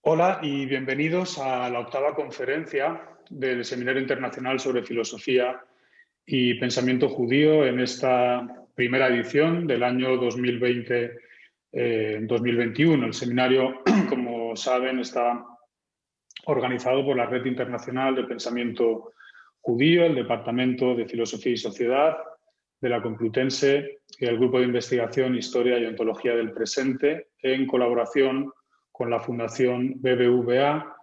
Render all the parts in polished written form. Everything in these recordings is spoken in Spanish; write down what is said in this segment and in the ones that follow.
Hola y bienvenidos a la octava conferencia del Seminario Internacional sobre Filosofía y Pensamiento Judío en esta primera edición del año 2020-2021. El seminario, como saben, está organizado por la Red Internacional de Pensamiento Judío, el Departamento de Filosofía y Sociedad de la Complutense y el Grupo de Investigación, Historia y Ontología del Presente, en colaboración con la Fundación BBVA,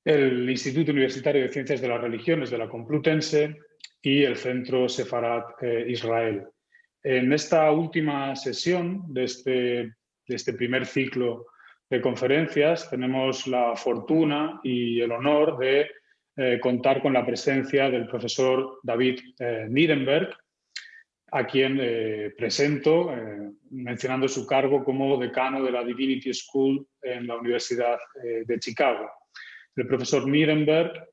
el Instituto Universitario de Ciencias de las Religiones de la Complutense y el Centro Sefarat Israel. En esta última sesión de este primer ciclo de conferencias tenemos la fortuna y el honor de contar con la presencia del profesor David Nirenberg, a quien presento mencionando su cargo como decano de la Divinity School en la Universidad de Chicago. El profesor Nirenberg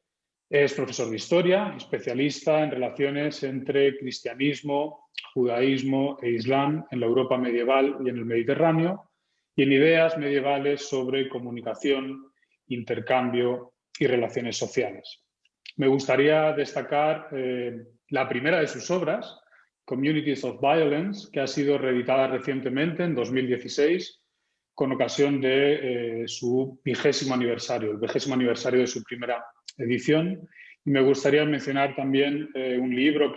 es profesor de historia, especialista en relaciones entre cristianismo, judaísmo e islam en la Europa medieval y en el Mediterráneo, y en ideas medievales sobre comunicación, intercambio y relaciones sociales. Me gustaría destacar la primera de sus obras, Communities of Violence, que ha sido reeditada recientemente en 2016 con ocasión de su 20º aniversario, el 20º aniversario de su primera edición. Y me gustaría mencionar también un libro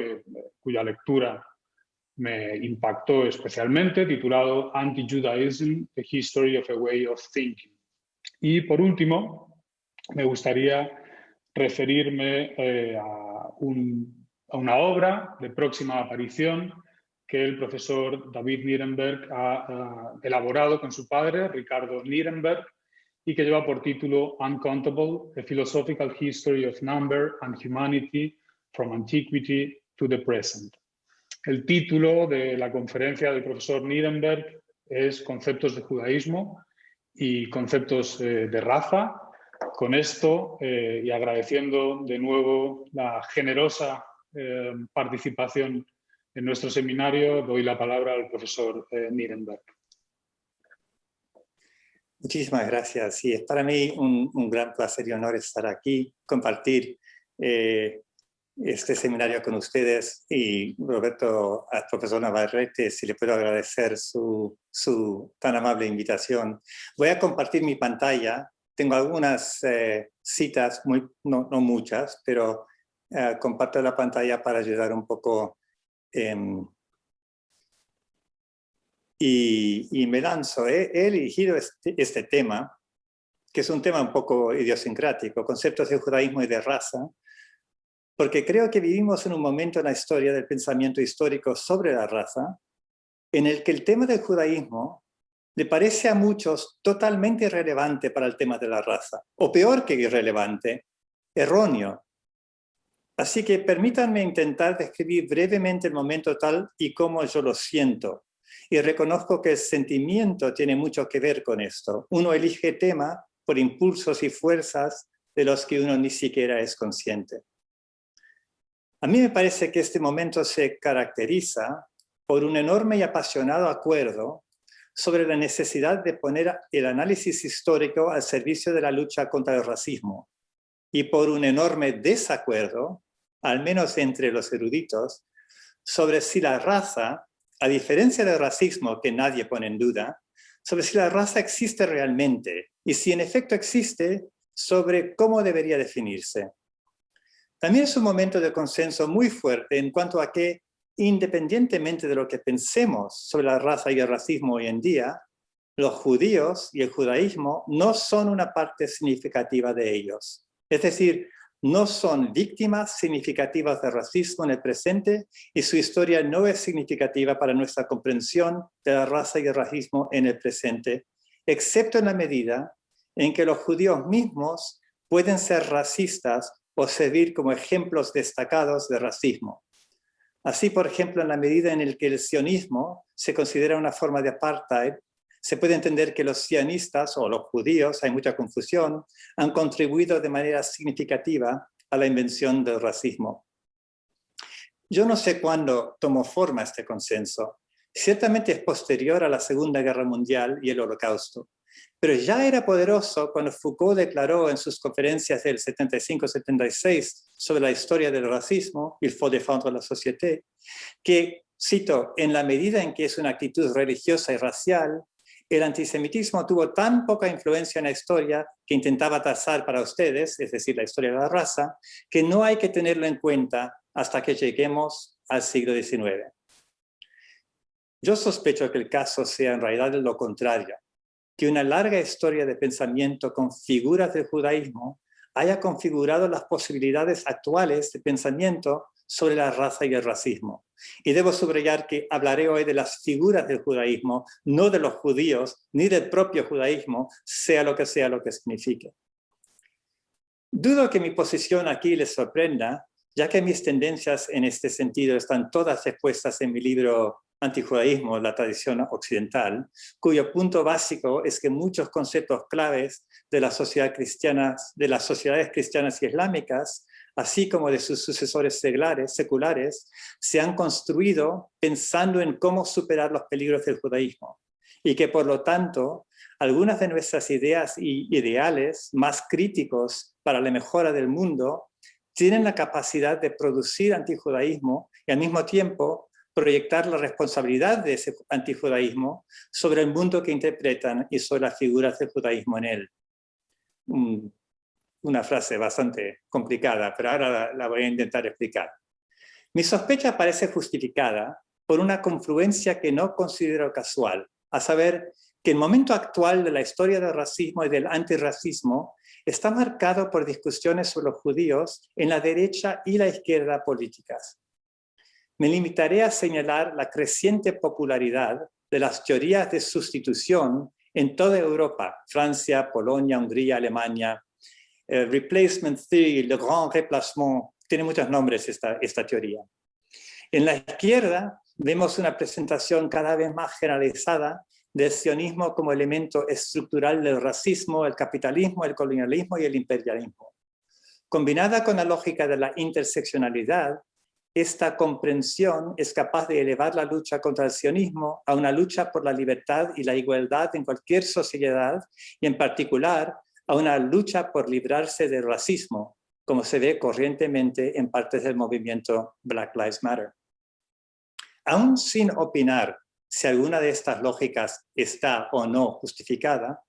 cuya lectura me impactó especialmente, titulado Anti-Judaism, The History of a Way of Thinking. Y por último, me gustaría referirme a una obra de próxima aparición que el profesor David Nirenberg ha elaborado con su padre, Ricardo Nirenberg, y que lleva por título Uncountable, A Philosophical History of Number and Humanity from Antiquity to the Present. El título de la conferencia del profesor Nirenberg es Conceptos de judaísmo y conceptos de raza. Con esto, y agradeciendo de nuevo la generosa participación en nuestro seminario, doy la palabra al profesor Nirenberg. Muchísimas gracias. Sí, es para mí un gran placer y honor estar aquí, compartir este seminario con ustedes. Y Roberto, al profesor Navarrete, si le puedo agradecer su tan amable invitación. Voy a compartir mi pantalla. Tengo algunas citas, no muchas, pero comparto la pantalla para ayudar un poco. Y me lanzo. He elegido este tema, que es un tema un poco idiosincrático, conceptos de judaísmo y de raza, porque creo que vivimos en un momento en la historia del pensamiento histórico sobre la raza, en el que el tema del judaísmo le parece a muchos totalmente irrelevante para el tema de la raza, o peor que irrelevante, erróneo. Así que permítanme intentar describir brevemente el momento tal y como yo lo siento. Y reconozco que el sentimiento tiene mucho que ver con esto. Uno elige tema por impulsos y fuerzas de los que uno ni siquiera es consciente. A mí me parece que este momento se caracteriza por un enorme y apasionado acuerdo sobre la necesidad de poner el análisis histórico al servicio de la lucha contra el racismo, y por un enorme desacuerdo, al menos entre los eruditos, sobre si la raza, a diferencia del racismo que nadie pone en duda, sobre si la raza existe realmente y si en efecto existe, sobre cómo debería definirse. También es un momento de consenso muy fuerte en cuanto a que, independientemente de lo que pensemos sobre la raza y el racismo hoy en día, los judíos y el judaísmo no son una parte significativa de ellos. Es decir, no son víctimas significativas de racismo en el presente y su historia no es significativa para nuestra comprensión de la raza y el racismo en el presente, excepto en la medida en que los judíos mismos pueden ser racistas o servir como ejemplos destacados de racismo. Así, por ejemplo, en la medida en la que el sionismo se considera una forma de apartheid, se puede entender que los sionistas o los judíos, hay mucha confusión, han contribuido de manera significativa a la invención del racismo. Yo no sé cuándo tomó forma este consenso. Ciertamente es posterior a la Segunda Guerra Mundial y el Holocausto, pero ya era poderoso cuando Foucault declaró en sus conferencias del 75-76 sobre la historia del racismo, Il faut défendre la société, que, cito, en la medida en que es una actitud religiosa y racial, el antisemitismo tuvo tan poca influencia en la historia que intentaba trazar para ustedes, es decir, la historia de la raza, que no hay que tenerlo en cuenta hasta que lleguemos al siglo XIX. Yo sospecho que el caso sea en realidad lo contrario, que una larga historia de pensamiento con figuras del judaísmo haya configurado las posibilidades actuales de pensamiento sobre la raza y el racismo. Y debo subrayar que hablaré hoy de las figuras del judaísmo, no de los judíos, ni del propio judaísmo, sea lo que signifique. Dudo que mi posición aquí les sorprenda, ya que mis tendencias en este sentido están todas expuestas en mi libro Antijudaísmo, la tradición occidental, cuyo punto básico es que muchos conceptos claves de las sociedades cristianas y islámicas, así como de sus sucesores seculares, se han construido pensando en cómo superar los peligros del judaísmo, y que por lo tanto algunas de nuestras ideas y ideales más críticos para la mejora del mundo tienen la capacidad de producir antijudaísmo y al mismo tiempo proyectar la responsabilidad de ese antijudaísmo sobre el mundo que interpretan y sobre las figuras del judaísmo en él. Una frase bastante complicada, pero ahora la voy a intentar explicar. Mi sospecha parece justificada por una confluencia que no considero casual, a saber que el momento actual de la historia del racismo y del antirracismo está marcado por discusiones sobre los judíos en la derecha y la izquierda políticas. Me limitaré a señalar la creciente popularidad de las teorías de sustitución en toda Europa, Francia, Polonia, Hungría, Alemania, Replacement Theory, Le Grand Replacement, tiene muchos nombres esta teoría. En la izquierda vemos una presentación cada vez más generalizada del sionismo como elemento estructural del racismo, el capitalismo, el colonialismo y el imperialismo. Combinada con la lógica de la interseccionalidad, esta comprensión es capaz de elevar la lucha contra el sionismo a una lucha por la libertad y la igualdad en cualquier sociedad y en particular a una lucha por librarse del racismo, como se ve corrientemente en partes del movimiento Black Lives Matter. Aún sin opinar si alguna de estas lógicas está o no justificada,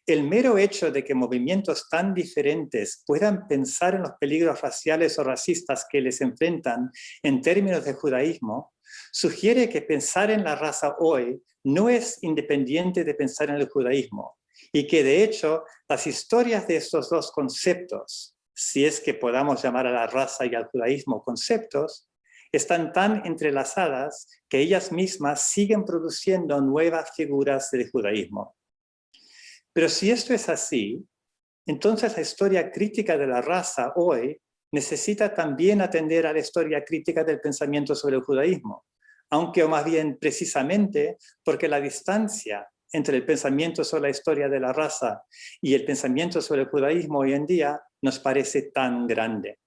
el mero hecho de que movimientos tan diferentes puedan pensar en los peligros raciales o racistas que les enfrentan en términos de judaísmo, sugiere que pensar en la raza hoy no es independiente de pensar en el judaísmo, y que de hecho las historias de estos dos conceptos, si es que podamos llamar a la raza y al judaísmo conceptos, están tan entrelazadas que ellas mismas siguen produciendo nuevas figuras del judaísmo. Pero si esto es así, entonces la historia crítica de la raza hoy necesita también atender a la historia crítica del pensamiento sobre el judaísmo, aunque o más bien precisamente porque la distancia entre el pensamiento sobre la historia de la raza y el pensamiento sobre el judaísmo hoy en día nos parece tan grande.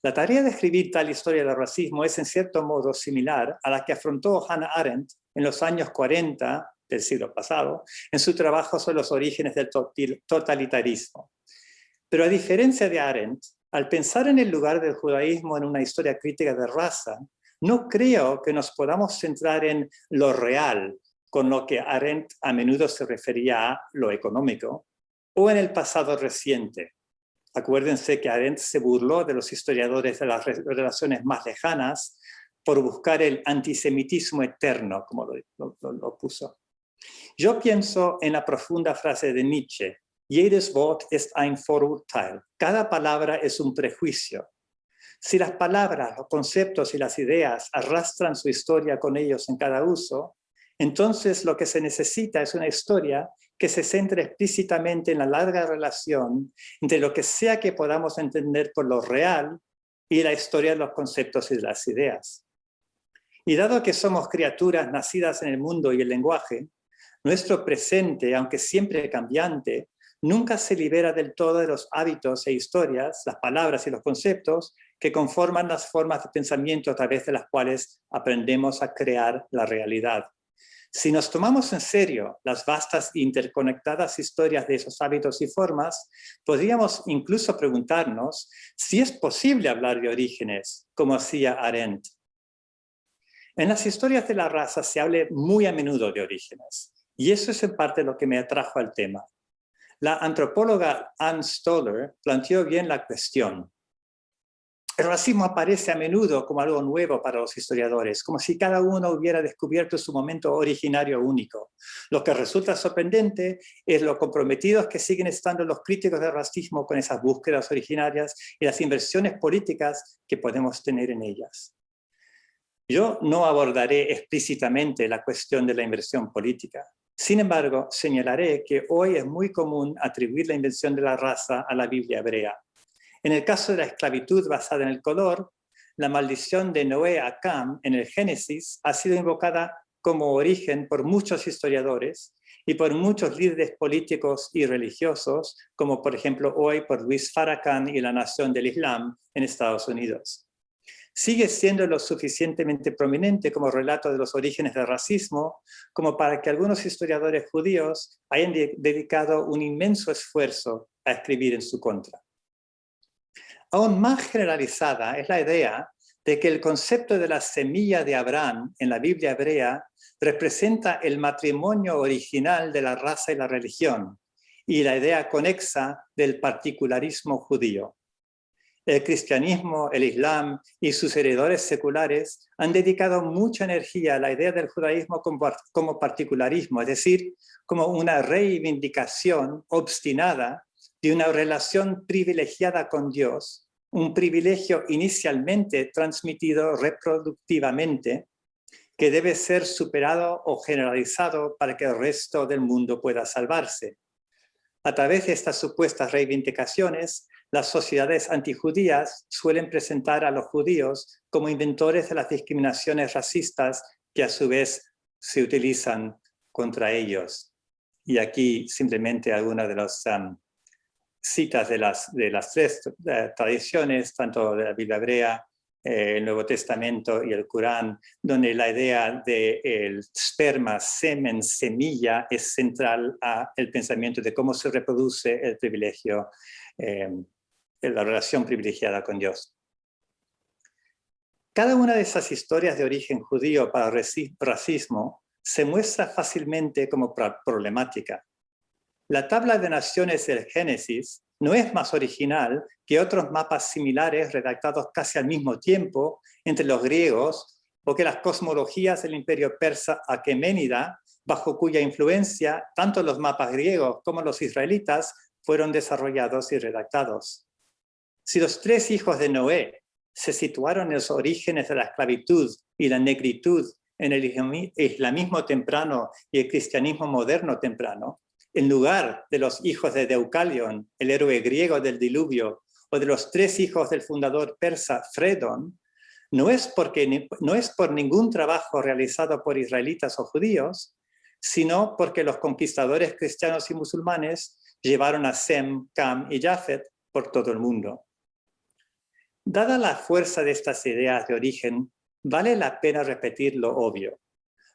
La tarea de escribir tal historia del racismo es en cierto modo similar a la que afrontó Hannah Arendt en los años 40 del siglo pasado, en su trabajo sobre los orígenes del totalitarismo. Pero a diferencia de Arendt, al pensar en el lugar del judaísmo en una historia crítica de raza, no creo que nos podamos centrar en lo real, con lo que Arendt a menudo se refería a lo económico, o en el pasado reciente. Acuérdense que Arendt se burló de los historiadores de las relaciones más lejanas por buscar el antisemitismo eterno, como lo puso. Yo pienso en la profunda frase de Nietzsche, jedes Wort ist ein Vorurteil. Cada palabra es un prejuicio. Si las palabras, los conceptos y las ideas arrastran su historia con ellos en cada uso, entonces lo que se necesita es una historia que se centre explícitamente en la larga relación entre lo que sea que podamos entender por lo real y la historia de los conceptos y de las ideas. Y dado que somos criaturas nacidas en el mundo y el lenguaje, nuestro presente, aunque siempre cambiante, nunca se libera del todo de los hábitos e historias, las palabras y los conceptos que conforman las formas de pensamiento a través de las cuales aprendemos a crear la realidad. Si nos tomamos en serio las vastas e interconectadas historias de esos hábitos y formas, podríamos incluso preguntarnos si es posible hablar de orígenes, como hacía Arendt. En las historias de la raza se habla muy a menudo de orígenes, y eso es en parte lo que me atrajo al tema. La antropóloga Ann Stoller planteó bien la cuestión. El racismo aparece a menudo como algo nuevo para los historiadores, como si cada uno hubiera descubierto su momento originario único. Lo que resulta sorprendente es lo comprometidos que siguen estando los críticos del racismo con esas búsquedas originarias y las inversiones políticas que podemos tener en ellas. Yo no abordaré explícitamente la cuestión de la inversión política. Sin embargo, señalaré que hoy es muy común atribuir la invención de la raza a la Biblia hebrea. En el caso de la esclavitud basada en el color, la maldición de Noé a Cam en el Génesis ha sido invocada como origen por muchos historiadores y por muchos líderes políticos y religiosos, como por ejemplo hoy por Luis Farrakhan y la Nación del Islam en Estados Unidos. Sigue siendo lo suficientemente prominente como relato de los orígenes del racismo, como para que algunos historiadores judíos hayan dedicado un inmenso esfuerzo a escribir en su contra. Aún más generalizada es la idea de que el concepto de la semilla de Abraham en la Biblia hebrea representa el matrimonio original de la raza y la religión, y la idea conexa del particularismo judío. El cristianismo, el islam y sus heredores seculares han dedicado mucha energía a la idea del judaísmo como particularismo, es decir, como una reivindicación obstinada de una relación privilegiada con Dios, un privilegio inicialmente transmitido reproductivamente, que debe ser superado o generalizado para que el resto del mundo pueda salvarse. A través de estas supuestas reivindicaciones, las sociedades antijudías suelen presentar a los judíos como inventores de las discriminaciones racistas que a su vez se utilizan contra ellos. Y aquí simplemente algunas de las citas de las tres tradiciones, tanto de la Biblia hebrea, el Nuevo Testamento y el Corán, donde la idea del esperma, semen, semilla es central al pensamiento de cómo se reproduce el privilegio, la relación privilegiada con Dios. Cada una de esas historias de origen judío para el racismo se muestra fácilmente como problemática. La tabla de naciones del Génesis no es más original que otros mapas similares redactados casi al mismo tiempo entre los griegos o que las cosmologías del imperio persa aqueménida, bajo cuya influencia tanto los mapas griegos como los israelitas fueron desarrollados y redactados. Si los tres hijos de Noé se situaron en los orígenes de la esclavitud y la negritud en el islamismo temprano y el cristianismo moderno temprano, en lugar de los hijos de Deucalión, el héroe griego del diluvio, o de los tres hijos del fundador persa Fredon, no es por ningún trabajo realizado por israelitas o judíos, sino porque los conquistadores cristianos y musulmanes llevaron a Sem, Cam y Jafet por todo el mundo. Dada la fuerza de estas ideas de origen, vale la pena repetir lo obvio.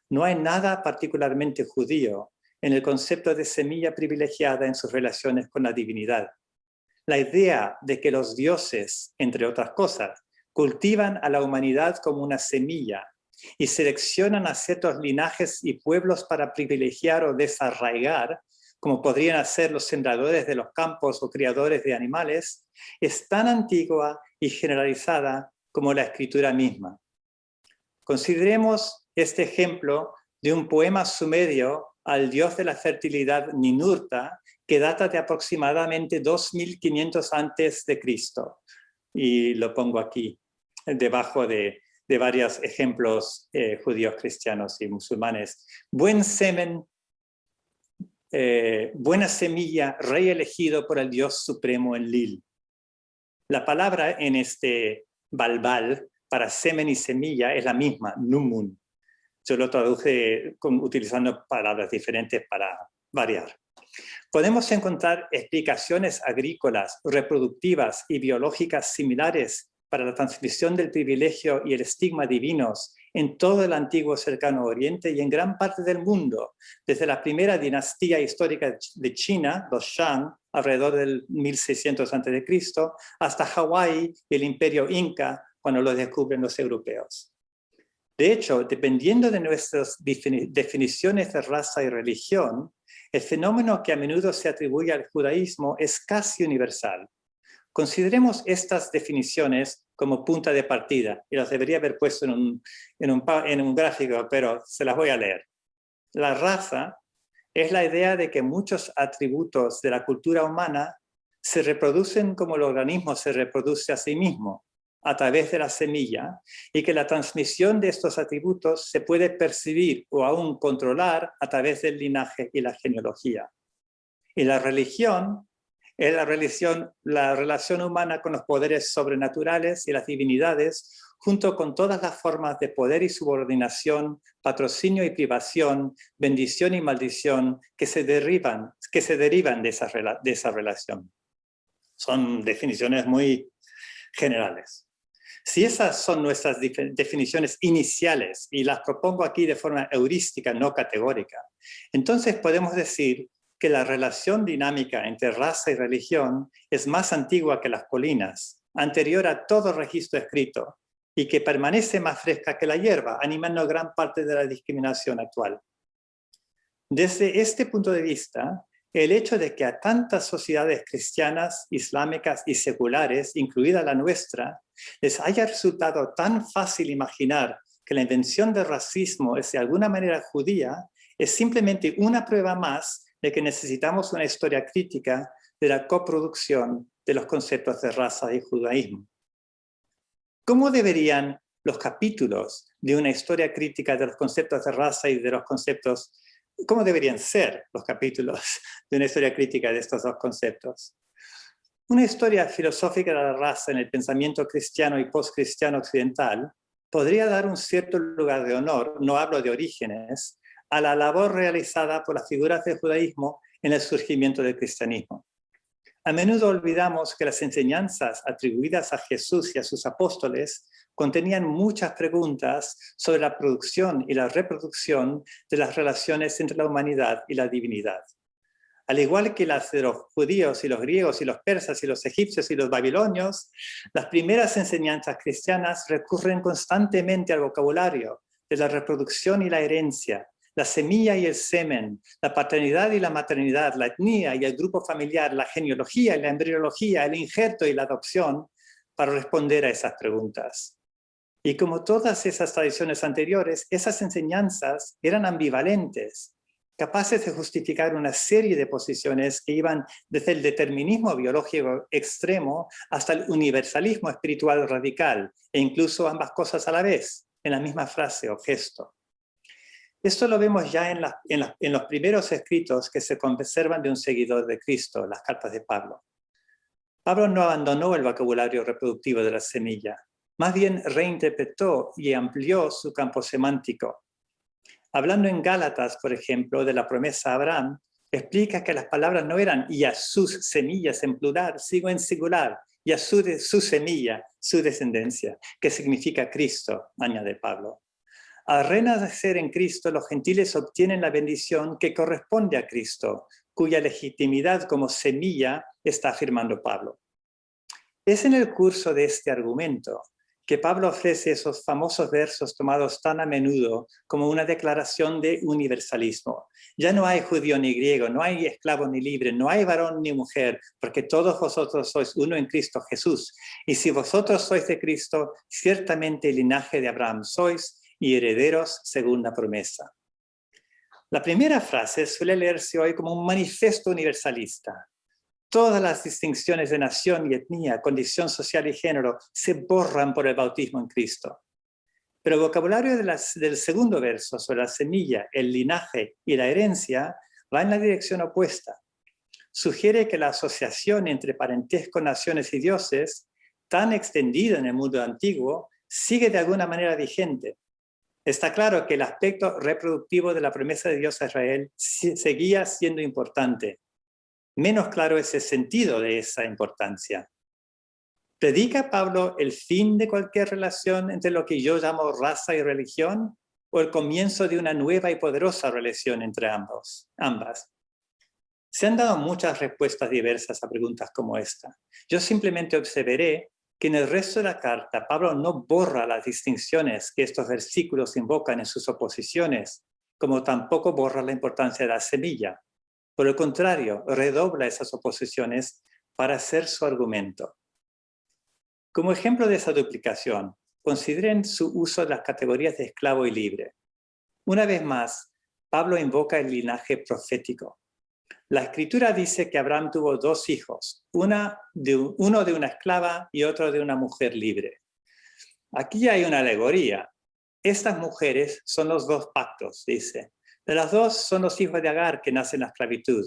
No hay nada particularmente judío en el concepto de semilla privilegiada en sus relaciones con la divinidad. La idea de que los dioses, entre otras cosas, cultivan a la humanidad como una semilla y seleccionan a ciertos linajes y pueblos para privilegiar o desarraigar, como podrían hacer los sembradores de los campos o criadores de animales, es tan antigua y generalizada como la escritura misma. Consideremos este ejemplo de un poema sumerio al dios de la fertilidad Ninurta, que data de aproximadamente 2500 antes de Cristo. Y lo pongo aquí, debajo de varios ejemplos judíos, cristianos y musulmanes. Buen semen, buena semilla, rey elegido por el Dios supremo en Lil. La palabra en este balbal para semen y semilla es la misma, numun. Yo lo traduje utilizando palabras diferentes para variar. Podemos encontrar explicaciones agrícolas, reproductivas y biológicas similares para la transmisión del privilegio y el estigma divinos en todo el antiguo cercano oriente y en gran parte del mundo, desde la primera dinastía histórica de China, los Shang, alrededor del 1600 a.C., hasta Hawái y el imperio Inca, cuando lo descubren los europeos. De hecho, dependiendo de nuestras definiciones de raza y religión, el fenómeno que a menudo se atribuye al judaísmo es casi universal. Consideremos estas definiciones como punta de partida, y las debería haber puesto en un gráfico, pero se las voy a leer. La raza es la idea de que muchos atributos de la cultura humana se reproducen como el organismo se reproduce a sí mismo, a través de la semilla, y que la transmisión de estos atributos se puede percibir o aún controlar a través del linaje y la genealogía. Y la religión es la relación humana con los poderes sobrenaturales y las divinidades, junto con todas las formas de poder y subordinación, patrocinio y privación, bendición y maldición que se derivan de esa relación. Son definiciones muy generales. Si esas son nuestras definiciones iniciales, y las propongo aquí de forma heurística, no categórica, entonces podemos decir que la relación dinámica entre raza y religión es más antigua que las colinas, anterior a todo registro escrito, y que permanece más fresca que la hierba, animando gran parte de la discriminación actual. Desde este punto de vista, el hecho de que a tantas sociedades cristianas, islámicas y seculares, incluida la nuestra, les haya resultado tan fácil imaginar que la invención del racismo es de alguna manera judía, es simplemente una prueba más de que necesitamos una historia crítica de la coproducción de los conceptos de raza y judaísmo. ¿Cómo deberían los capítulos de una historia crítica de los conceptos de raza y de los conceptos, cómo deberían ser los capítulos de una historia crítica de estos dos conceptos? Una historia filosófica de la raza en el pensamiento cristiano y postcristiano occidental podría dar un cierto lugar de honor, no hablo de orígenes, a la labor realizada por las figuras del judaísmo en el surgimiento del cristianismo. A menudo olvidamos que las enseñanzas atribuidas a Jesús y a sus apóstoles contenían muchas preguntas sobre la producción y la reproducción de las relaciones entre la humanidad y la divinidad. Al igual que las de los judíos y los griegos y los persas y los egipcios y los babilonios, las primeras enseñanzas cristianas recurren constantemente al vocabulario de la reproducción y la herencia, la semilla y el semen, la paternidad y la maternidad, la etnia y el grupo familiar, la genealogía y la embriología, el injerto y la adopción, para responder a esas preguntas. Y como todas esas tradiciones anteriores, esas enseñanzas eran ambivalentes, capaces de justificar una serie de posiciones que iban desde el determinismo biológico extremo hasta el universalismo espiritual radical, e incluso ambas cosas a la vez, en la misma frase o gesto. Esto lo vemos ya en los primeros escritos que se conservan de un seguidor de Cristo, las cartas de Pablo. Pablo no abandonó el vocabulario reproductivo de la semilla, más bien reinterpretó y amplió su campo semántico. Hablando en Gálatas, por ejemplo, de la promesa a Abraham, explica que las palabras no eran y a sus semillas en plural, sino en singular, y a su semilla, su descendencia, que significa Cristo, añade Pablo. Al renacer en Cristo, los gentiles obtienen la bendición que corresponde a Cristo, cuya legitimidad como semilla está afirmando Pablo. Es en el curso de este argumento que Pablo ofrece esos famosos versos tomados tan a menudo como una declaración de universalismo. Ya no hay judío ni griego, no hay esclavo ni libre, no hay varón ni mujer, porque todos vosotros sois uno en Cristo Jesús. Y si vosotros sois de Cristo, ciertamente el linaje de Abraham sois y herederos según la promesa. La primera frase suele leerse hoy como un manifiesto universalista. Todas las distinciones de nación y etnia, condición social y género se borran por el bautismo en Cristo. Pero el vocabulario del segundo verso sobre la semilla, el linaje y la herencia va en la dirección opuesta. Sugiere que la asociación entre parentesco, naciones y dioses, tan extendida en el mundo antiguo, sigue de alguna manera vigente. Está claro que el aspecto reproductivo de la promesa de Dios a Israel seguía siendo importante. Menos claro es el sentido de esa importancia. ¿Predica Pablo el fin de cualquier relación entre lo que yo llamo raza y religión o el comienzo de una nueva y poderosa relación entre ambas? Se han dado muchas respuestas diversas a preguntas como esta. Yo simplemente observaré que en el resto de la carta Pablo no borra las distinciones que estos versículos invocan en sus oposiciones, como tampoco borra la importancia de la semilla. Por el contrario, redobla esas oposiciones para hacer su argumento. Como ejemplo de esa duplicación, consideren su uso de las categorías de esclavo y libre. Una vez más, Pablo invoca el linaje profético. La Escritura dice que Abraham tuvo dos hijos, uno de una esclava y otro de una mujer libre. Aquí hay una alegoría. Estas mujeres son los dos pactos, dice. De las dos son los hijos de Agar que nacen en la esclavitud.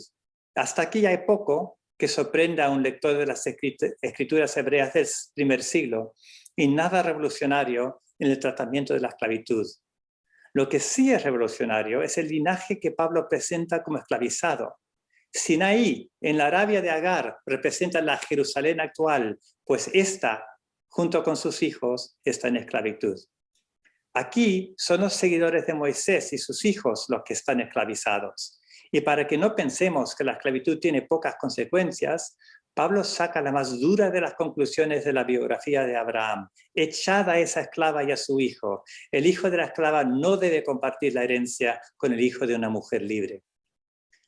Hasta aquí hay poco que sorprenda a un lector de las escrituras hebreas del primer siglo y nada revolucionario en el tratamiento de la esclavitud. Lo que sí es revolucionario es el linaje que Pablo presenta como esclavizado. Sinaí, en la Arabia de Agar, representa la Jerusalén actual, pues ésta, junto con sus hijos, está en esclavitud. Aquí son los seguidores de Moisés y sus hijos los que están esclavizados. Y para que no pensemos que la esclavitud tiene pocas consecuencias, Pablo saca la más dura de las conclusiones de la biografía de Abraham. Echada a esa esclava y a su hijo. El hijo de la esclava no debe compartir la herencia con el hijo de una mujer libre.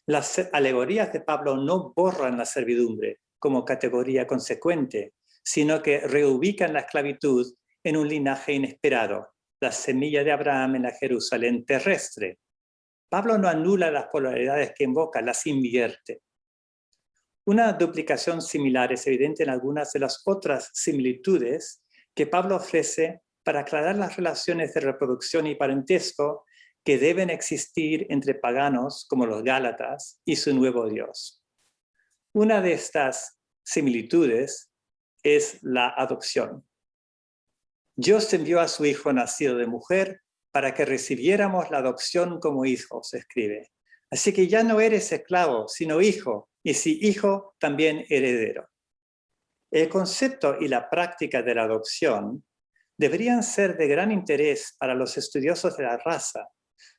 Las alegorías de Pablo no borran la servidumbre como categoría consecuente, sino que reubican la esclavitud en un linaje inesperado, la semilla de Abraham en la Jerusalén terrestre. Pablo no anula las polaridades que invoca, las invierte. Una duplicación similar es evidente en algunas de las otras similitudes que Pablo ofrece para aclarar las relaciones de reproducción y parentesco que deben existir entre paganos como los Gálatas y su nuevo Dios. Una de estas similitudes es la adopción. Dios envió a su Hijo nacido de mujer para que recibiéramos la adopción como hijos, escribe. Así que ya no eres esclavo, sino hijo, y si hijo, también heredero. El concepto y la práctica de la adopción deberían ser de gran interés para los estudiosos de la raza,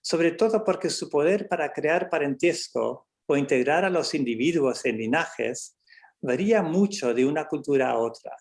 sobre todo porque su poder para crear parentesco o integrar a los individuos en linajes varía mucho de una cultura a otra.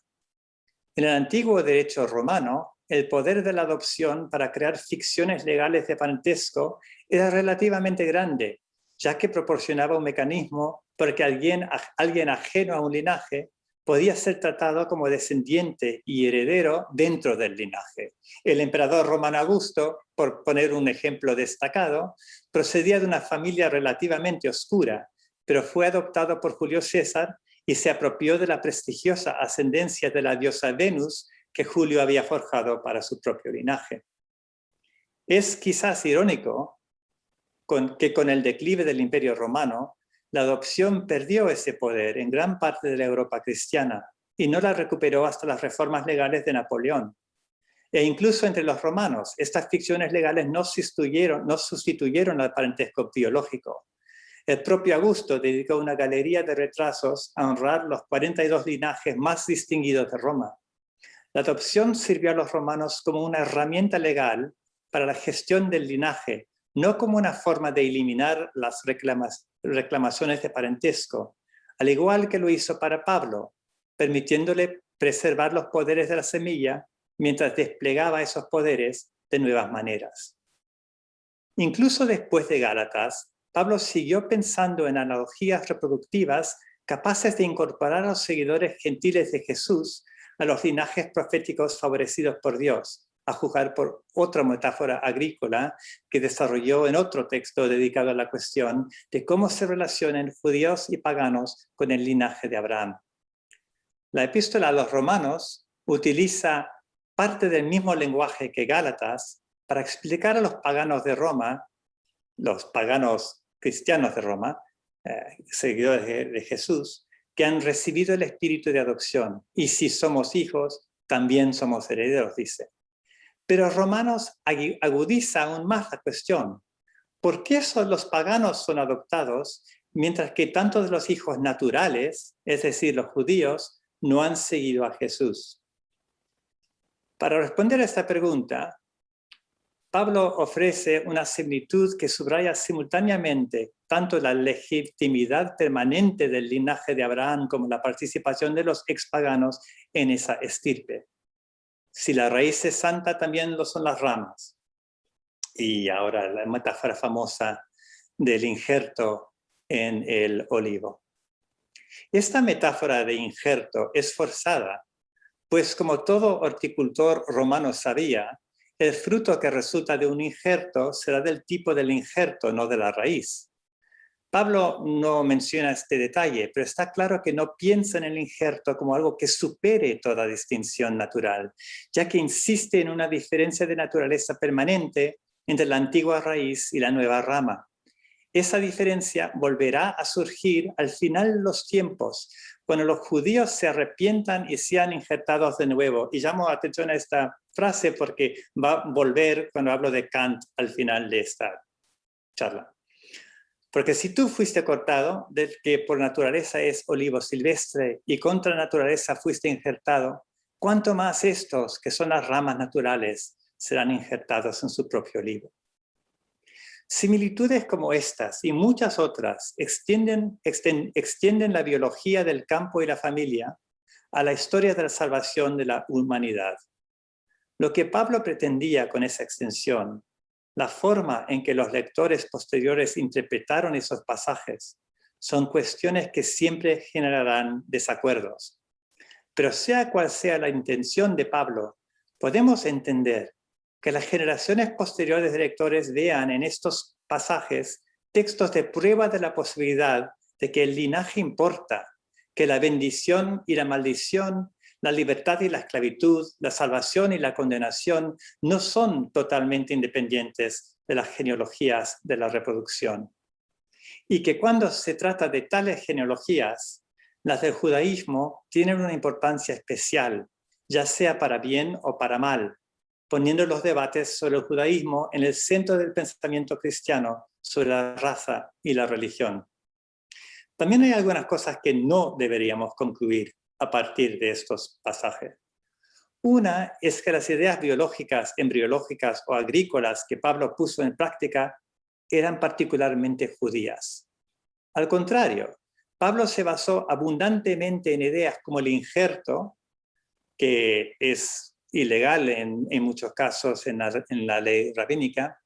En el antiguo derecho romano, el poder de la adopción para crear ficciones legales de parentesco era relativamente grande, ya que proporcionaba un mecanismo por que alguien ajeno a un linaje podía ser tratado como descendiente y heredero dentro del linaje. El emperador romano Augusto, por poner un ejemplo destacado, procedía de una familia relativamente oscura, pero fue adoptado por Julio César y se apropió de la prestigiosa ascendencia de la diosa Venus que Julio había forjado para su propio linaje. Es quizás irónico que con el declive del Imperio Romano, la adopción perdió ese poder en gran parte de la Europa cristiana y no la recuperó hasta las reformas legales de Napoleón. E incluso entre los romanos, estas ficciones legales no sustituyeron al parentesco biológico. El propio Augusto dedicó una galería de retratos a honrar los 42 linajes más distinguidos de Roma. La adopción sirvió a los romanos como una herramienta legal para la gestión del linaje, no como una forma de eliminar las reclamaciones de parentesco, al igual que lo hizo para Pablo, permitiéndole preservar los poderes de la semilla mientras desplegaba esos poderes de nuevas maneras. Incluso después de Gálatas, Pablo siguió pensando en analogías reproductivas capaces de incorporar a los seguidores gentiles de Jesús a los linajes proféticos favorecidos por Dios, a juzgar por otra metáfora agrícola que desarrolló en otro texto dedicado a la cuestión de cómo se relacionan judíos y paganos con el linaje de Abraham. La epístola a los romanos utiliza parte del mismo lenguaje que Gálatas para explicar a los paganos de Roma, los paganos cristianos de Roma, seguidores de Jesús, que han recibido el espíritu de adopción. Y si somos hijos, también somos herederos, dice. Pero Romanos agudiza aún más la cuestión. ¿Por qué los paganos son adoptados, mientras que tantos de los hijos naturales, es decir, los judíos, no han seguido a Jesús? Para responder a esta pregunta, Pablo ofrece una similitud que subraya simultáneamente tanto la legitimidad permanente del linaje de Abraham como la participación de los expaganos en esa estirpe. Si la raíz es santa, también lo son las ramas. Y ahora la metáfora famosa del injerto en el olivo. Esta metáfora de injerto es forzada, pues como todo horticultor romano sabía, el fruto que resulta de un injerto será del tipo del injerto, no de la raíz. Pablo no menciona este detalle, pero está claro que no piensa en el injerto como algo que supere toda distinción natural, ya que insiste en una diferencia de naturaleza permanente entre la antigua raíz y la nueva rama. Esa diferencia volverá a surgir al final de los tiempos, cuando los judíos se arrepientan y sean injertados de nuevo. Y llamo atención a esta frase porque va a volver cuando hablo de Kant al final de esta charla. Porque si tú fuiste cortado, del que por naturaleza es olivo silvestre, y contra naturaleza fuiste injertado, ¿cuánto más estos, que son las ramas naturales, serán injertados en su propio olivo? Similitudes como estas y muchas otras extienden la biología del campo y la familia a la historia de la salvación de la humanidad. Lo que Pablo pretendía con esa extensión, la forma en que los lectores posteriores interpretaron esos pasajes, son cuestiones que siempre generarán desacuerdos. Pero sea cual sea la intención de Pablo, podemos entender que las generaciones posteriores de lectores vean en estos pasajes textos de prueba de la posibilidad de que el linaje importa, que la bendición y la maldición, la libertad y la esclavitud, la salvación y la condenación no son totalmente independientes de las genealogías de la reproducción. Y que cuando se trata de tales genealogías, las del judaísmo tienen una importancia especial, ya sea para bien o para mal, poniendo los debates sobre el judaísmo en el centro del pensamiento cristiano sobre la raza y la religión. También hay algunas cosas que no deberíamos concluir a partir de estos pasajes. Una es que las ideas biológicas, embriológicas o agrícolas que Pablo puso en práctica eran particularmente judías. Al contrario, Pablo se basó abundantemente en ideas como el injerto, que es ilegal en muchos casos en la ley rabínica,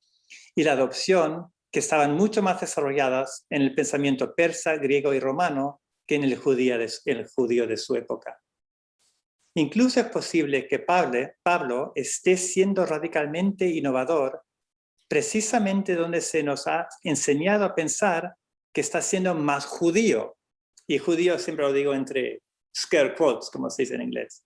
y la adopción, que estaban mucho más desarrolladas en el pensamiento persa, griego y romano que en el judío de su época. Incluso es posible que Pablo esté siendo radicalmente innovador precisamente donde se nos ha enseñado a pensar que está siendo más judío. Y judío siempre lo digo entre scare quotes, como se dice en inglés,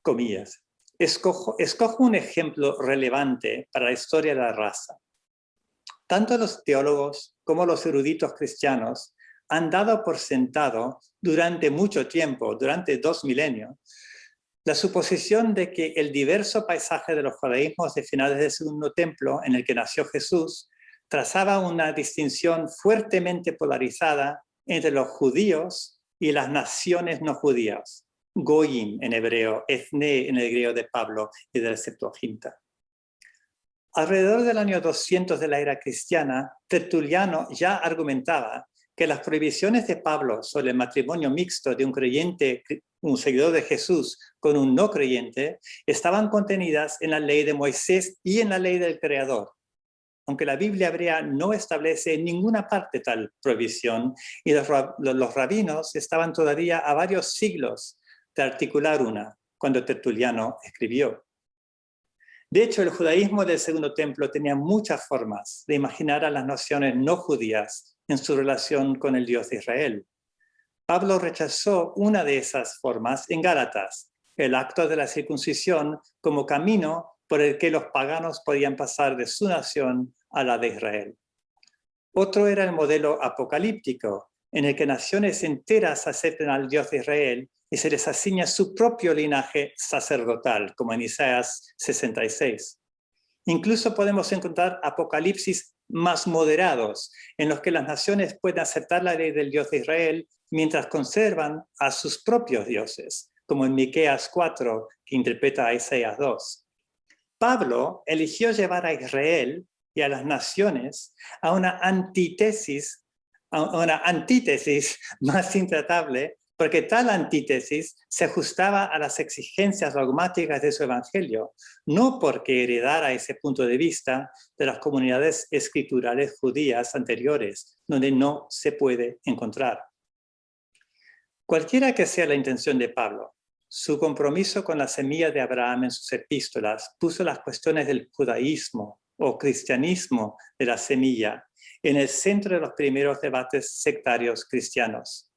comillas. Escojo un ejemplo relevante para la historia de la raza. Tanto los teólogos como los eruditos cristianos han dado por sentado durante mucho tiempo, durante 2 milenios, la suposición de que el diverso paisaje de los judaísmos de finales del Segundo Templo, en el que nació Jesús, trazaba una distinción fuertemente polarizada entre los judíos y las naciones no judías. Goyim en hebreo, ethne en el griego de Pablo y de la Septuaginta. Alrededor del año 200 de la era cristiana, Tertuliano ya argumentaba que las prohibiciones de Pablo sobre el matrimonio mixto de un creyente, un seguidor de Jesús, con un no creyente, estaban contenidas en la ley de Moisés y en la ley del Creador. Aunque la Biblia hebrea no establece en ninguna parte tal prohibición, y los rabinos estaban todavía a varios siglos de articular una, cuando Tertuliano escribió. De hecho, el judaísmo del Segundo Templo tenía muchas formas de imaginar a las naciones no judías en su relación con el Dios de Israel. Pablo rechazó una de esas formas en Gálatas, el acto de la circuncisión como camino por el que los paganos podían pasar de su nación a la de Israel. Otro era el modelo apocalíptico, en el que naciones enteras aceptan al Dios de Israel y se les asigna su propio linaje sacerdotal, como en Isaías 66. Incluso podemos encontrar apocalipsis más moderados, en los que las naciones pueden aceptar la ley del Dios de Israel, mientras conservan a sus propios dioses, como en Miqueas 4, que interpreta a Isaías 2. Pablo eligió llevar a Israel y a las naciones a una antítesis más intratable, porque tal antítesis se ajustaba a las exigencias dogmáticas de su evangelio, no porque heredara ese punto de vista de las comunidades escriturales judías anteriores, donde no se puede encontrar. Cualquiera que sea la intención de Pablo, su compromiso con la semilla de Abraham en sus epístolas puso las cuestiones del judaísmo o cristianismo de la semilla en el centro de los primeros debates sectarios cristianos.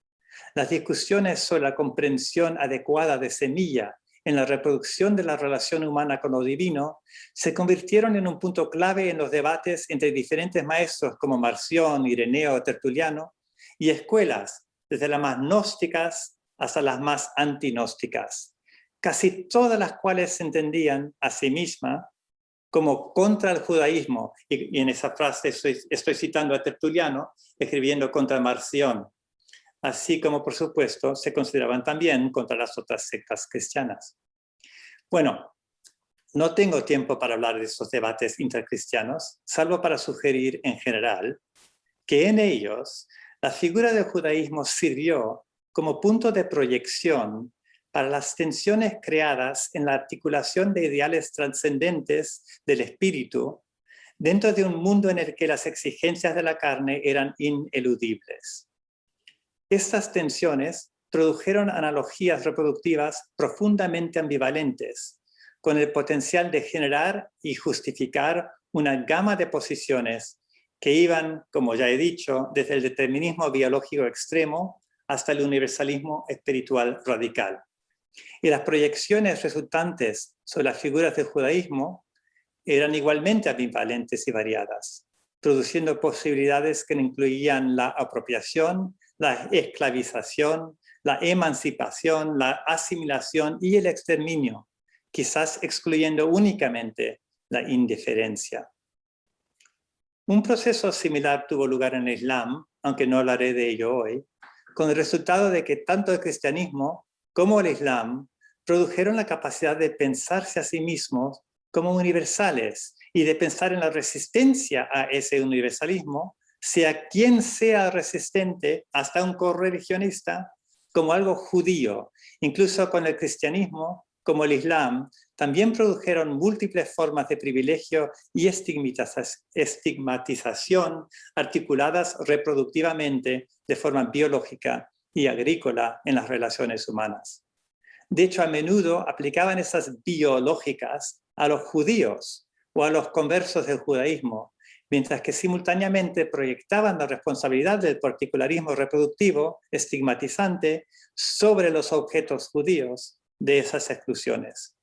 Las discusiones sobre la comprensión adecuada de semilla en la reproducción de la relación humana con lo divino se convirtieron en un punto clave en los debates entre diferentes maestros como Marción, Ireneo o Tertuliano, y escuelas, desde las más gnósticas hasta las más antinósticas, casi todas las cuales se entendían a sí mismas como contra el judaísmo, y en esa frase estoy citando a Tertuliano, escribiendo contra Marción, así como, por supuesto, se consideraban también contra las otras sectas cristianas. Bueno, no tengo tiempo para hablar de estos debates intercristianos, salvo para sugerir en general que en ellos la figura del judaísmo sirvió como punto de proyección para las tensiones creadas en la articulación de ideales trascendentes del espíritu dentro de un mundo en el que las exigencias de la carne eran ineludibles. Estas tensiones produjeron analogías reproductivas profundamente ambivalentes, con el potencial de generar y justificar una gama de posiciones que iban, como ya he dicho, desde el determinismo biológico extremo hasta el universalismo espiritual radical. Y las proyecciones resultantes sobre las figuras del judaísmo eran igualmente ambivalentes y variadas, produciendo posibilidades que incluían la apropiación, la esclavización, la emancipación, la asimilación y el exterminio, quizás excluyendo únicamente la indiferencia. Un proceso similar tuvo lugar en el Islam, aunque no hablaré de ello hoy, con el resultado de que tanto el cristianismo como el Islam produjeron la capacidad de pensarse a sí mismos como universales y de pensar en la resistencia a ese universalismo, sea quien sea resistente, hasta un correligionista, como algo judío. Incluso con el cristianismo, como el Islam, también produjeron múltiples formas de privilegio y estigmatización articuladas reproductivamente de forma biológica y agrícola en las relaciones humanas. De hecho, a menudo aplicaban esas biológicas a los judíos o a los conversos del judaísmo, mientras que simultáneamente proyectaban la responsabilidad del particularismo reproductivo estigmatizante sobre los objetos judíos de esas exclusiones.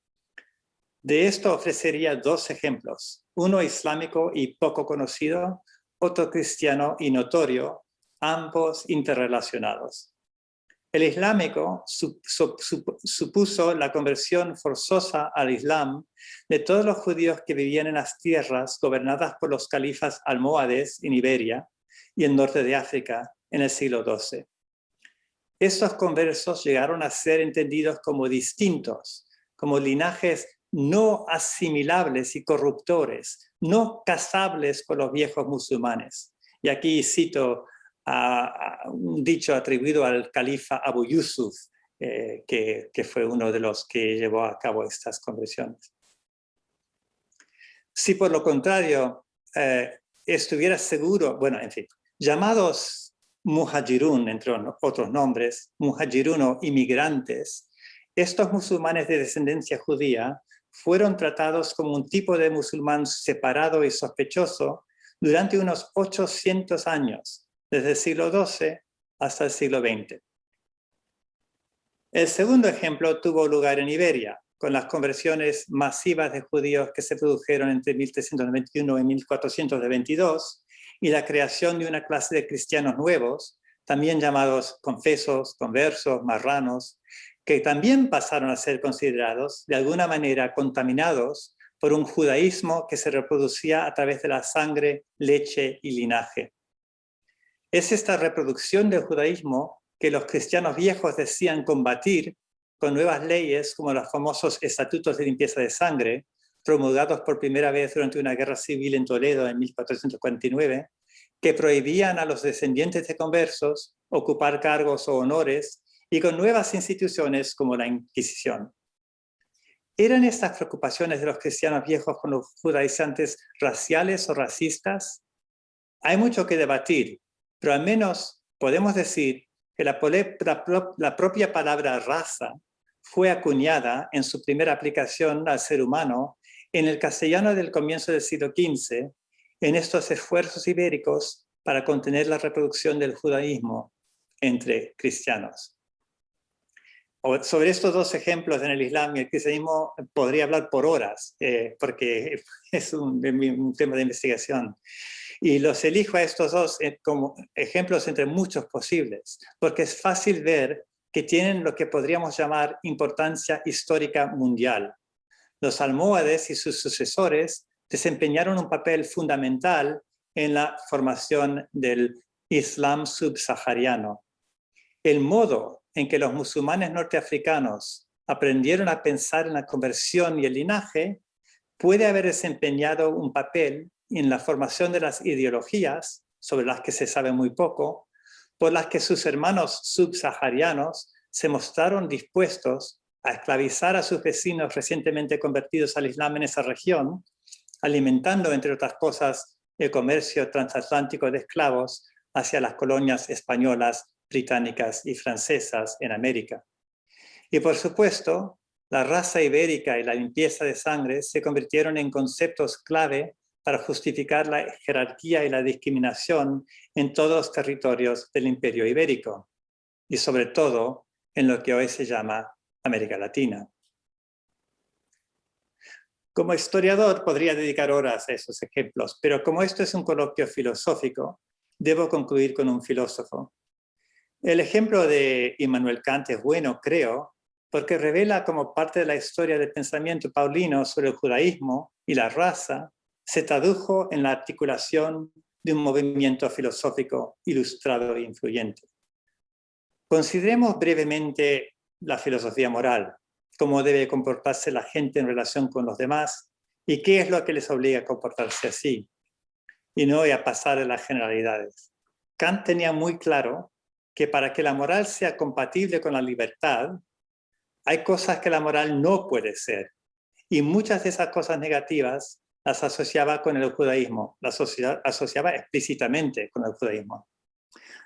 De esto ofrecería dos ejemplos, uno islámico y poco conocido, otro cristiano y notorio, ambos interrelacionados. El islámico supuso la conversión forzosa al Islam de todos los judíos que vivían en las tierras gobernadas por los califas almohades en Iberia y el norte de África en el siglo XII. Estos conversos llegaron a ser entendidos como distintos, como linajes no asimilables y corruptores, no casables con los viejos musulmanes. Y aquí cito a un dicho atribuido al califa Abu Yusuf, que fue uno de los que llevó a cabo estas conversiones. Si por lo contrario estuviera seguro, bueno, en fin, llamados muhajirun, entre otros nombres, muhajirun o inmigrantes, estos musulmanes de descendencia judía fueron tratados como un tipo de musulmán separado y sospechoso durante unos 800 años, desde el siglo XII hasta el siglo XX. El segundo ejemplo tuvo lugar en Iberia, con las conversiones masivas de judíos que se produjeron entre 1391 y 1422, y la creación de una clase de cristianos nuevos, también llamados confesos, conversos, marranos, que también pasaron a ser considerados de alguna manera contaminados por un judaísmo que se reproducía a través de la sangre, leche y linaje. Es esta reproducción del judaísmo que los cristianos viejos decían combatir con nuevas leyes como los famosos estatutos de limpieza de sangre, promulgados por primera vez durante una guerra civil en Toledo en 1449, que prohibían a los descendientes de conversos ocupar cargos o honores, y con nuevas instituciones como la Inquisición. ¿Eran estas preocupaciones de los cristianos viejos con los judaizantes raciales o racistas? Hay mucho que debatir, pero al menos podemos decir que la propia palabra raza fue acuñada en su primera aplicación al ser humano en el castellano del comienzo del siglo XV, en estos esfuerzos ibéricos para contener la reproducción del judaísmo entre cristianos. Sobre estos dos ejemplos en el Islam y el cristianismo podría hablar por horas, porque es un tema de investigación. Y los elijo a estos dos como ejemplos entre muchos posibles, porque es fácil ver que tienen lo que podríamos llamar importancia histórica mundial. Los almohades y sus sucesores desempeñaron un papel fundamental en la formación del Islam subsahariano. El modo en que los musulmanes norteafricanos aprendieron a pensar en la conversión y el linaje puede haber desempeñado un papel en la formación de las ideologías, sobre las que se sabe muy poco, por las que sus hermanos subsaharianos se mostraron dispuestos a esclavizar a sus vecinos recientemente convertidos al Islam en esa región, alimentando, entre otras cosas, el comercio transatlántico de esclavos hacia las colonias españolas, británicas y francesas en América. Y por supuesto, la raza ibérica y la limpieza de sangre se convirtieron en conceptos clave para justificar la jerarquía y la discriminación en todos los territorios del Imperio Ibérico, y sobre todo en lo que hoy se llama América Latina. Como historiador podría dedicar horas a esos ejemplos, pero como esto es un coloquio filosófico, debo concluir con un filósofo. El ejemplo de Immanuel Kant es bueno, creo, porque revela como parte de la historia del pensamiento paulino sobre el judaísmo y la raza se tradujo en la articulación de un movimiento filosófico ilustrado e influyente. Consideremos brevemente la filosofía moral, cómo debe comportarse la gente en relación con los demás y qué es lo que les obliga a comportarse así. Y no voy a pasar de las generalidades. Kant tenía muy claro que para que la moral sea compatible con la libertad, hay cosas que la moral no puede ser. Y muchas de esas cosas negativas las asociaba con el judaísmo, las asociaba explícitamente con el judaísmo.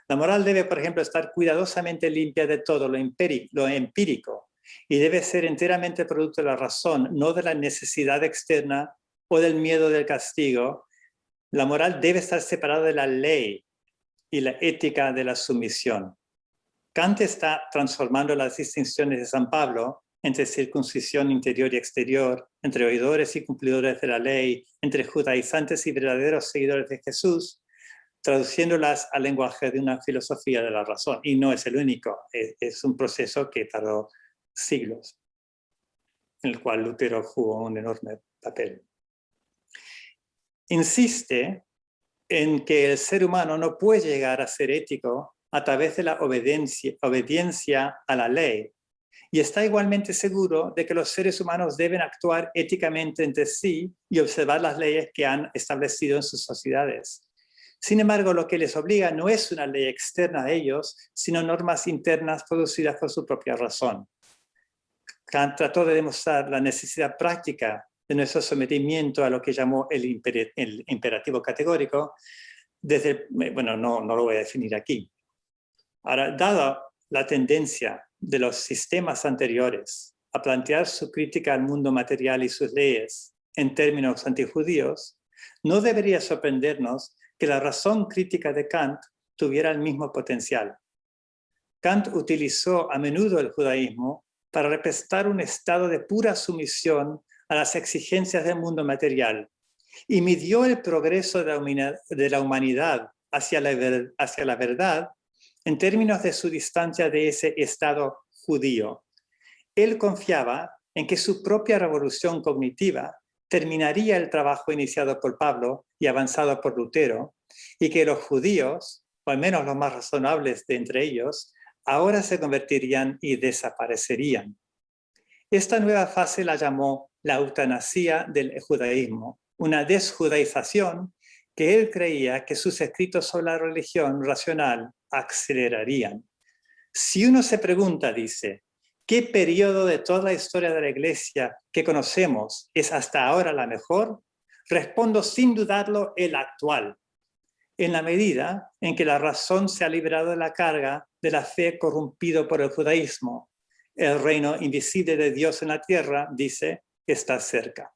La moral debe, por ejemplo, estar cuidadosamente limpia de todo lo empírico y debe ser enteramente producto de la razón, no de la necesidad externa o del miedo del castigo. La moral debe estar separada de la ley y la ética de la sumisión. Kant está transformando las distinciones de San Pablo entre circuncisión interior y exterior, entre oidores y cumplidores de la ley, entre judaizantes y verdaderos seguidores de Jesús, traduciéndolas al lenguaje de una filosofía de la razón. Y no es el único, es un proceso que tardó siglos, en el cual Lutero jugó un enorme papel. Insiste en que el ser humano no puede llegar a ser ético a través de la obediencia a la ley, y está igualmente seguro de que los seres humanos deben actuar éticamente entre sí y observar las leyes que han establecido en sus sociedades. Sin embargo, lo que les obliga no es una ley externa a ellos, sino normas internas producidas por su propia razón. Kant trató de demostrar la necesidad práctica de nuestro sometimiento a lo que llamó el imperativo categórico, bueno, no lo voy a definir aquí. Ahora, dada la tendencia de los sistemas anteriores a plantear su crítica al mundo material y sus leyes en términos antijudíos, no debería sorprendernos que la razón crítica de Kant tuviera el mismo potencial. Kant utilizó a menudo el judaísmo para representar un estado de pura sumisión a las exigencias del mundo material y midió el progreso de la humanidad hacia la verdad en términos de su distancia de ese estado judío. Él confiaba en que su propia revolución cognitiva terminaría el trabajo iniciado por Pablo y avanzado por Lutero, y que los judíos, o al menos los más razonables de entre ellos, ahora se convertirían y desaparecerían. Esta nueva fase la llamó la eutanasia del judaísmo, una desjudaización que él creía que sus escritos sobre la religión racional acelerarían. Si uno se pregunta, dice, ¿qué periodo de toda la historia de la Iglesia que conocemos es hasta ahora la mejor? Respondo sin dudarlo, el actual. En la medida en que la razón se ha librado de la carga de la fe corrompido por el judaísmo, el reino invisible de Dios en la tierra, dice, está cerca.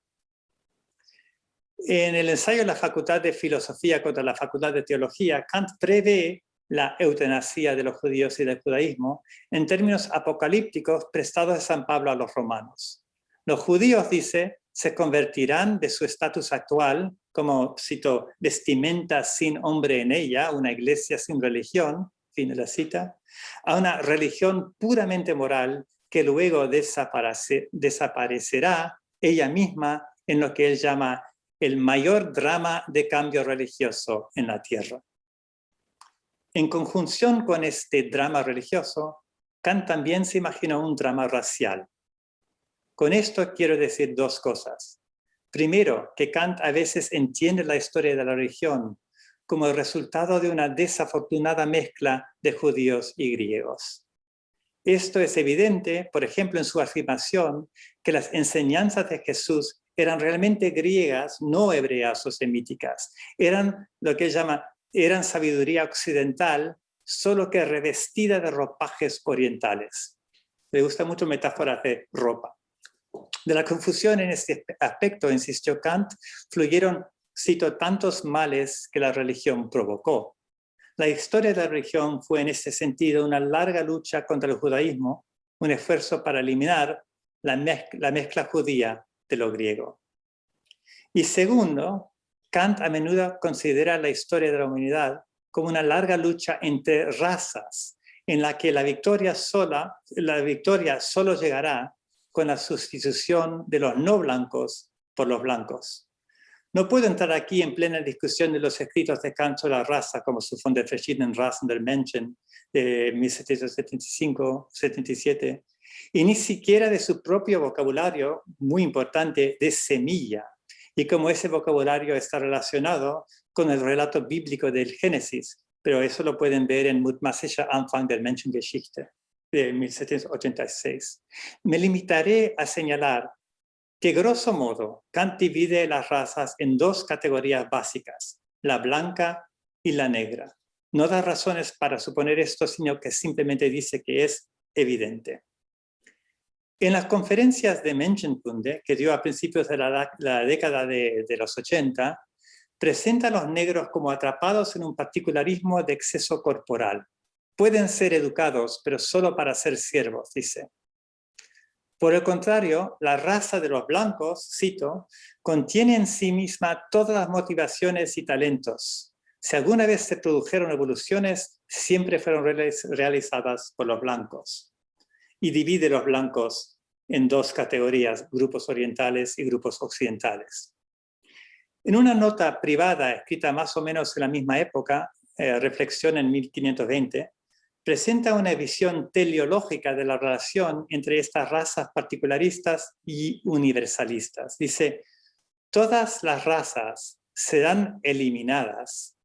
En el ensayo de la Facultad de Filosofía contra la Facultad de Teología, Kant prevé la eutanasia de los judíos y del judaísmo en términos apocalípticos prestados de San Pablo a los romanos. Los judíos, dice, se convertirán de su estatus actual, como, cito, vestimenta sin hombre en ella, una iglesia sin religión, fin de la cita, a una religión puramente moral que luego desaparecerá ella misma en lo que él llama el mayor drama de cambio religioso en la tierra. En conjunción con este drama religioso, Kant también se imaginó un drama racial. Con esto quiero decir dos cosas. Primero, que Kant a veces entiende la historia de la religión como el resultado de una desafortunada mezcla de judíos y griegos. Esto es evidente, por ejemplo, en su afirmación que las enseñanzas de Jesús eran realmente griegas, no hebreas o semíticas. Eran lo que él llama, eran sabiduría occidental, solo que revestida de ropajes orientales. Le gusta mucho metáforas de ropa. De la confusión en este aspecto, insistió Kant, fluyeron, cito, tantos males que la religión provocó. La historia de la religión fue en este sentido una larga lucha contra el judaísmo, un esfuerzo para eliminar la mezcla judía de lo griego. Y segundo, Kant a menudo considera la historia de la humanidad como una larga lucha entre razas, en la que la victoria solo llegará con la sustitución de los no blancos por los blancos. No puedo entrar aquí en plena discusión de los escritos de Kant sobre la raza, como su Von der verschiedenen Rassen der Menschen de 1775-77, y ni siquiera de su propio vocabulario, muy importante, de semilla, y cómo ese vocabulario está relacionado con el relato bíblico del Génesis, pero eso lo pueden ver en Mutmaßlicher Anfang der Menschengeschichte de 1786. Me limitaré a señalar que, grosso modo, Kant divide las razas en dos categorías básicas, la blanca y la negra. No da razones para suponer esto, sino que simplemente dice que es evidente. En las conferencias de Menschenkunde, que dio a principios de la década de los 80, presenta a los negros como atrapados en un particularismo de exceso corporal. Pueden ser educados, pero solo para ser siervos, dice. Por el contrario, la raza de los blancos, cito, contiene en sí misma todas las motivaciones y talentos. Si alguna vez se produjeron evoluciones, siempre fueron realizadas por los blancos. Y divide los blancos en dos categorías, grupos orientales y grupos occidentales. En una nota privada escrita más o menos en la misma época, Reflexión en 1520, presenta una visión teleológica de la relación entre estas razas particularistas y universalistas. Dice, todas las razas serán eliminadas,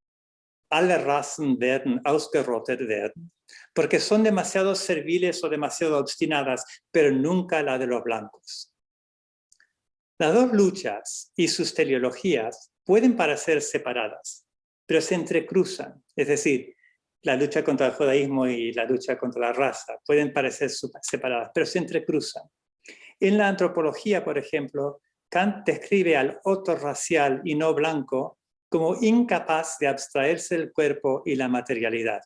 alle Rassen werden ausgerottet werden, porque son demasiado serviles o demasiado obstinadas, pero nunca la de los blancos. Las dos luchas y sus teleologías pueden parecer separadas, pero se entrecruzan, es decir, la lucha contra el judaísmo y la lucha contra la raza pueden parecer separadas, pero se entrecruzan. En la antropología, por ejemplo, Kant describe al otro racial y no blanco como incapaz de abstraerse del cuerpo y la materialidad.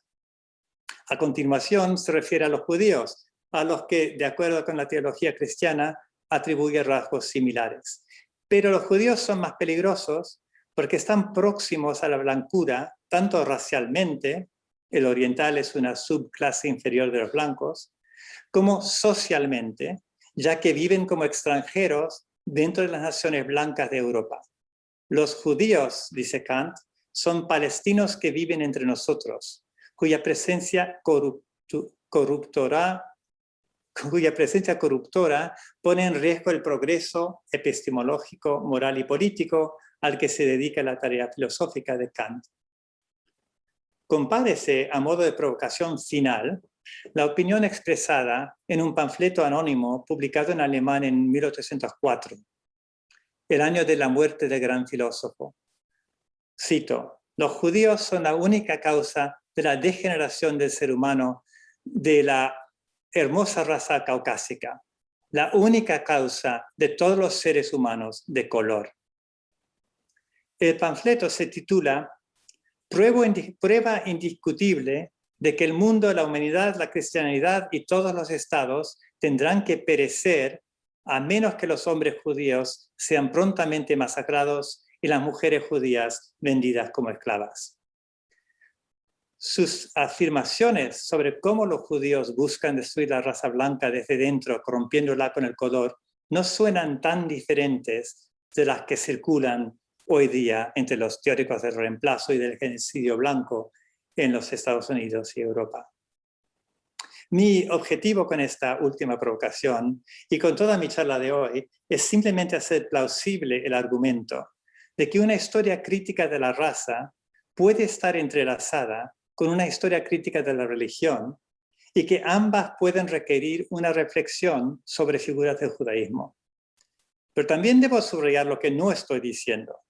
A continuación se refiere a los judíos, a los que, de acuerdo con la teología cristiana, atribuye rasgos similares. Pero los judíos son más peligrosos porque están próximos a la blancura, tanto racialmente, el oriental es una subclase inferior de los blancos, como socialmente, ya que viven como extranjeros dentro de las naciones blancas de Europa. Los judíos, dice Kant, son palestinos que viven entre nosotros, cuya presencia corruptora pone en riesgo el progreso epistemológico, moral y político al que se dedica la tarea filosófica de Kant. Compárese, a modo de provocación final, la opinión expresada en un panfleto anónimo publicado en alemán en 1804, el año de la muerte del gran filósofo. Cito: los judíos son la única causa de la degeneración del ser humano de la hermosa raza caucásica, la única causa de todos los seres humanos de color. El panfleto se titula Prueba indiscutible de que el mundo, la humanidad, la cristianidad y todos los estados tendrán que perecer a menos que los hombres judíos sean prontamente masacrados y las mujeres judías vendidas como esclavas. Sus afirmaciones sobre cómo los judíos buscan destruir la raza blanca desde dentro, corrompiéndola con el color, no suenan tan diferentes de las que circulan hoy día entre los teóricos del reemplazo y del genocidio blanco en los Estados Unidos y Europa. Mi objetivo con esta última provocación y con toda mi charla de hoy es simplemente hacer plausible el argumento de que una historia crítica de la raza puede estar entrelazada con una historia crítica de la religión y que ambas pueden requerir una reflexión sobre figuras del judaísmo. Pero también debo subrayar lo que no estoy diciendo.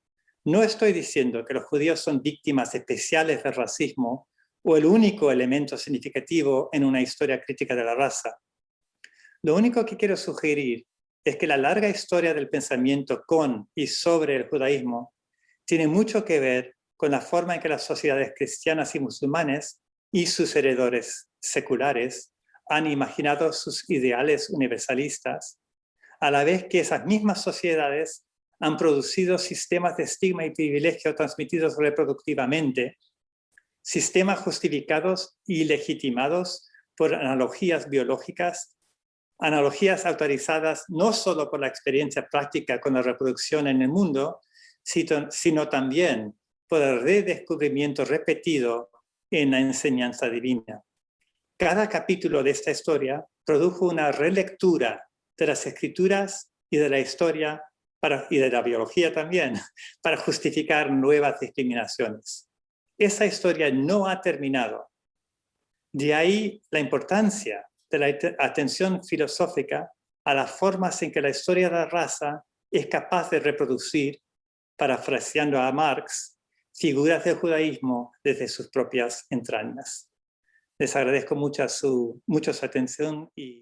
No estoy diciendo que los judíos son víctimas especiales del racismo o el único elemento significativo en una historia crítica de la raza. Lo único que quiero sugerir es que la larga historia del pensamiento con y sobre el judaísmo tiene mucho que ver con la forma en que las sociedades cristianas y musulmanes y sus heredores seculares han imaginado sus ideales universalistas, a la vez que esas mismas sociedades han producido sistemas de estigma y privilegio transmitidos reproductivamente, sistemas justificados y legitimados por analogías biológicas, analogías autorizadas no solo por la experiencia práctica con la reproducción en el mundo, sino también por el redescubrimiento repetido en la enseñanza divina. Cada capítulo de esta historia produjo una relectura de las escrituras y de la historia y de la biología también, para justificar nuevas discriminaciones. Esa historia no ha terminado. De ahí la importancia de la atención filosófica a las formas en que la historia de la raza es capaz de reproducir, parafraseando a Marx, figuras del judaísmo desde sus propias entrañas. Les agradezco mucho su atención y